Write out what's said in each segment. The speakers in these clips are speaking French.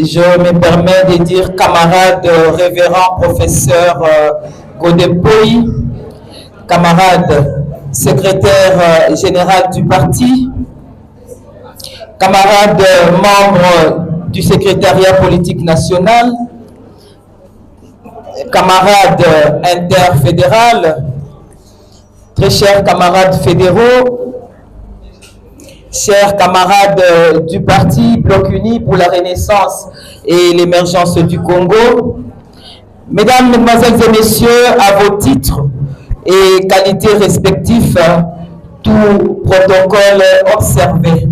Je me permets de dire camarade révérend professeur Godempoyi, camarade secrétaire général du parti, camarade membre du secrétariat politique national, camarades interfédéral, très chers camarades fédéraux, chers camarades du parti Bloc Uni pour la Renaissance et l'émergence du Congo, mesdames, mesdemoiselles et messieurs, à vos titres et qualités respectifs, tout protocole observé.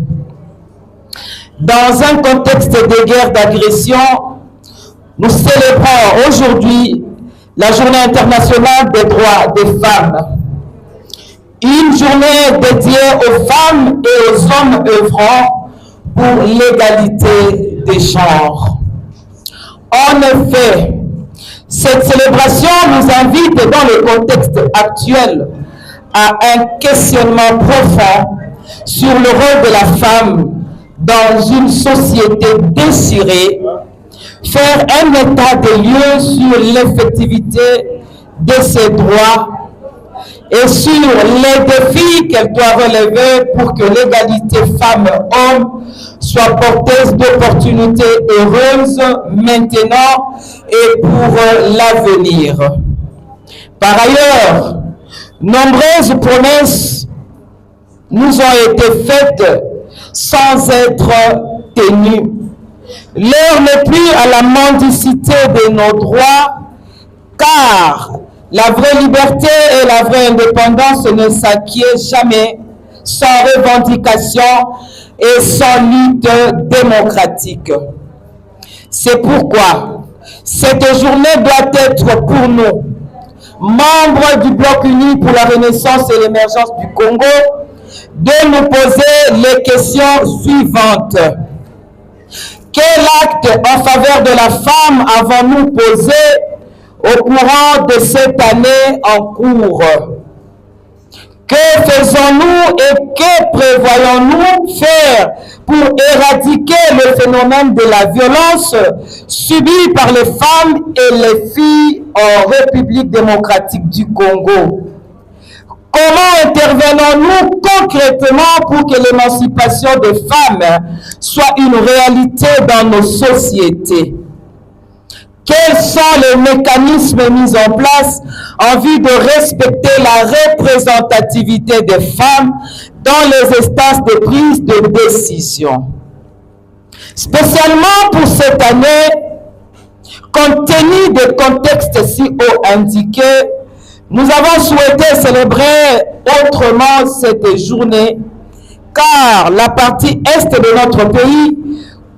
Dans un contexte de guerre d'agression, nous célébrons aujourd'hui la Journée internationale des droits des femmes. Une journée dédiée aux femmes et aux hommes œuvrant pour l'égalité des genres. En effet, cette célébration nous invite dans le contexte actuel à un questionnement profond sur le rôle de la femme dans une société désirée, faire un état des lieux sur l'effectivité de ses droits et sur les défis qu'elle doit relever pour que l'égalité femmes-hommes soit porteuse d'opportunités heureuses maintenant et pour l'avenir. Par ailleurs, nombreuses promesses nous ont été faites sans être tenues. L'heure n'est plus à la mendicité de nos droits, car la vraie liberté et la vraie indépendance ne s'acquièrent jamais sans revendication et sans lutte démocratique. C'est pourquoi cette journée doit être pour nous, membres du Bloc Uni pour la Renaissance et l'émergence du Congo, de nous poser les questions suivantes. Quel acte en faveur de la femme avons-nous posé au courant de cette année en cours? Que faisons-nous et que prévoyons-nous faire pour éradiquer le phénomène de la violence subie par les femmes et les filles en République démocratique du Congo? Comment intervenons-nous concrètement pour que l'émancipation des femmes soit une réalité dans nos sociétés? Quels sont les mécanismes mis en place en vue de respecter la représentativité des femmes dans les instances de prise de décision? Spécialement pour cette année, compte tenu des contextes si haut indiqués, nous avons souhaité célébrer autrement cette journée, car la partie est de notre pays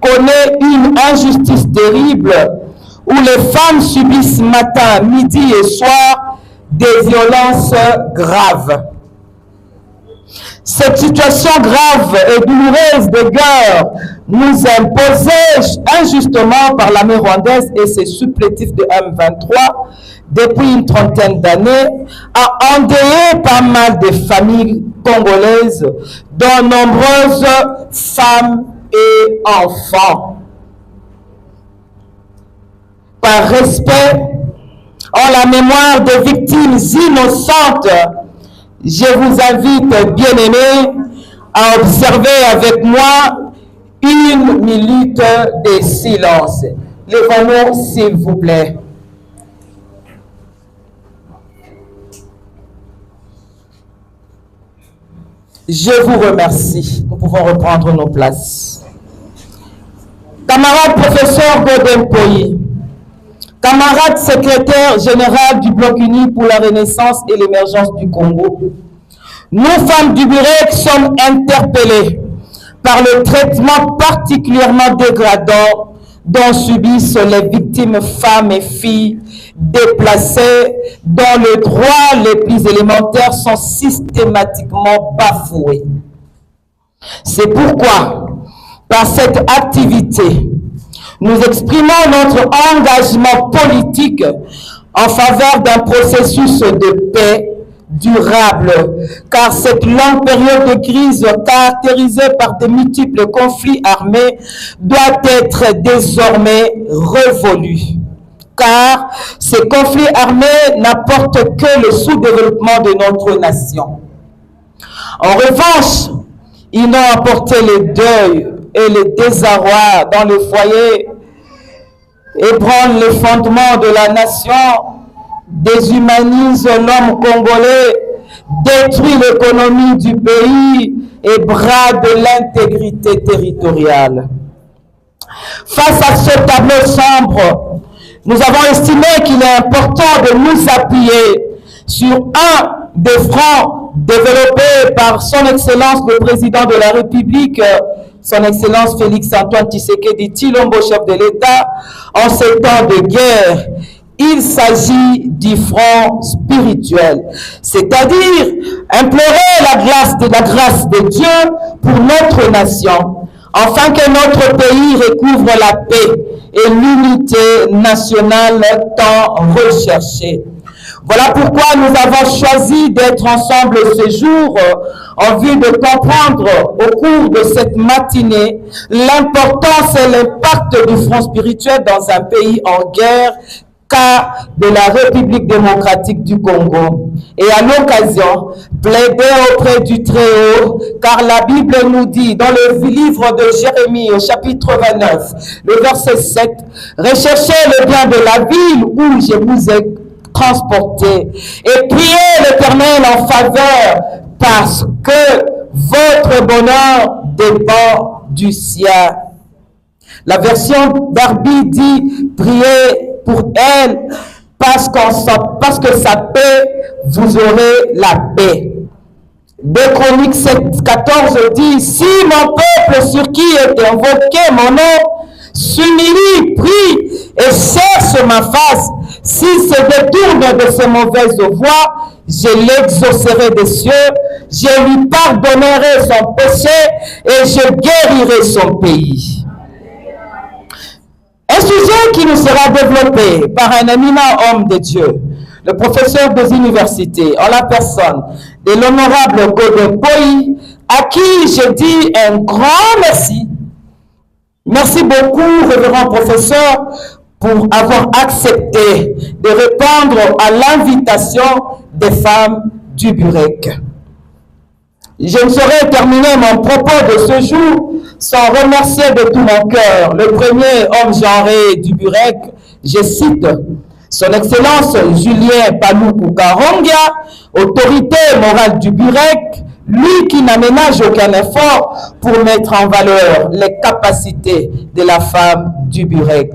connaît une injustice terrible où les femmes subissent matin, midi et soir des violences graves. Cette situation grave et douloureuse de guerre nous imposée injustement par l'armée rwandaise et ses supplétifs de M23 depuis une trentaine d'années a endeuillé pas mal de familles congolaises, dont nombreuses femmes et enfants. Par respect en la mémoire des victimes innocentes, je vous invite, bien-aimés, à observer avec moi une minute de silence. Levons-nous, s'il vous plaît. Je vous remercie. Nous pouvons reprendre nos places. Camarade professeur Godempoyi, camarade secrétaire général du Bloc Uni pour la Renaissance et l'émergence du Congo, nous, femmes du BUREC, sommes interpellées par le traitement particulièrement dégradant dont subissent les victimes femmes et filles déplacées, dont les droits les plus élémentaires sont systématiquement bafoués. C'est pourquoi, par cette activité, nous exprimons notre engagement politique en faveur d'un processus de paix, durable, car cette longue période de crise caractérisée par de multiples conflits armés doit être désormais révolue. Car ces conflits armés n'apportent que le sous-développement de notre nation. En revanche, ils n'ont apporté le deuil et le désarroi dans le foyer, ébranlent les fondements de la nation, déshumanise l'homme congolais, détruit l'économie du pays et brade l'intégrité territoriale. Face à ce tableau sombre, nous avons estimé qu'il est important de nous appuyer sur un des fronts développés par son Excellence le Président de la République, son Excellence Félix-Antoine Tshisekedi Tshilombo, chef de l'État, en ces temps de guerre. Il s'agit du front spirituel, c'est-à-dire implorer la grâce de Dieu pour notre nation, afin que notre pays recouvre la paix et l'unité nationale tant recherchée. Voilà pourquoi nous avons choisi d'être ensemble ce jour en vue de comprendre au cours de cette matinée l'importance et l'impact du front spirituel dans un pays en guerre, cas de la République démocratique du Congo. Et à l'occasion, plaider auprès du Très-Haut, car la Bible nous dit dans le livre de Jérémie au chapitre 29, le verset 7, « Recherchez le bien de la ville où je vous ai transporté et priez l'Éternel en faveur parce que votre bonheur dépend du ciel. » La version Darby dit « Priez pour elle, parce que sa paix, vous aurez la paix. » 2 Chroniques 7:14 dit « Si mon peuple sur qui est invoqué mon nom s'humilie, prie et cherche ma face, s'il se détourne de ses mauvaises voies, je l'exaucerai des cieux, je lui pardonnerai son péché et je guérirai son pays. » Un sujet qui nous sera développé par un éminent homme de Dieu, le professeur des universités, en la personne de l'honorable Godin Poyi, à qui je dis un grand merci. Merci beaucoup, révérend professeur, pour avoir accepté de répondre à l'invitation des femmes du Burek. Je ne saurais terminer mon propos de ce jour sans remercier de tout mon cœur le premier homme genré du Burek, je cite, son Excellence Julien Paluku Karongia, autorité morale du Burek, lui qui n'aménage aucun effort pour mettre en valeur les capacités de la femme du Burek.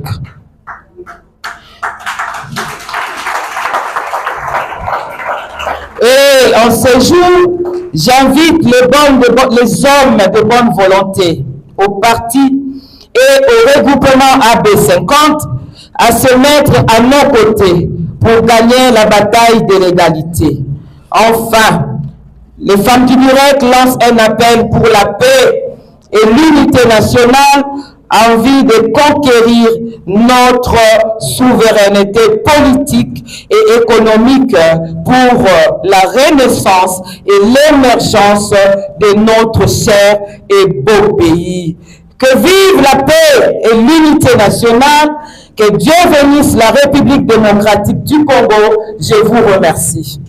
Et en ce jour, j'invite les hommes de bonne volonté au parti et au regroupement AB50 à se mettre à nos côtés pour gagner la bataille de l'égalité. Enfin, les femmes du Burek lancent un appel pour la paix et l'unité nationale en vue de conquérir notre souveraineté politique et économique pour la renaissance et l'émergence de notre cher et beau pays. Que vive la paix et l'unité nationale, que Dieu bénisse la République démocratique du Congo. Je vous remercie.